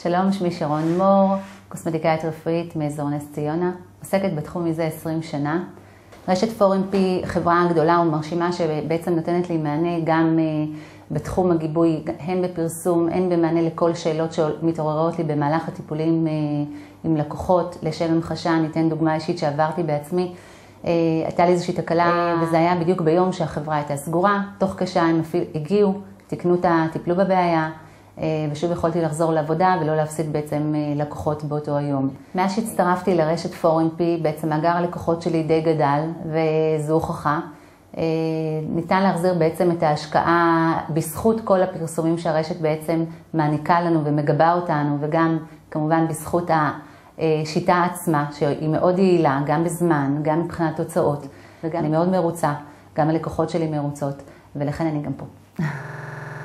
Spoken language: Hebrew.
שלום, שמי שרון מור, קוסמטיקאית רפואית מאזור נס ציונה, עוסקת בתחום מזה 20 שנה. רשת 4MP חברה גדולה ומרשימה שבעצם נותנת לי מענה גם בתחום הגיבוי, הן בפרסום, הן במענה לכל שאלות שמתעוררות לי במהלך הטיפולים עם לקוחות. לשם המחשה, ניתן דוגמה אישית שעברתי בעצמי. הייתה לי איזושהי תקלה וזה היה בדיוק ביום שהחברה הייתה סגורה. תוך כשעה הם הגיעו, טיפלו בבעיה. ושוב יכולתי לחזור לעבודה ולא להפסיד בעצם לקוחות באותו היום. מאז שהצטרפתי לרשת 4MP, בעצם מאגר הלקוחות שלי די גדל, וזו הוכחה. ניתן להחזיר בעצם את ההשקעה בזכות כל הפרסומים שהרשת בעצם מעניקה לנו ומגבה אותנו, וגם כמובן בזכות השיטה עצמה, שהיא מאוד יעילה, גם בזמן, גם מבחינת תוצאות, וגם אני מאוד מרוצה, גם הלקוחות שלי מרוצות, ולכן אני גם פה.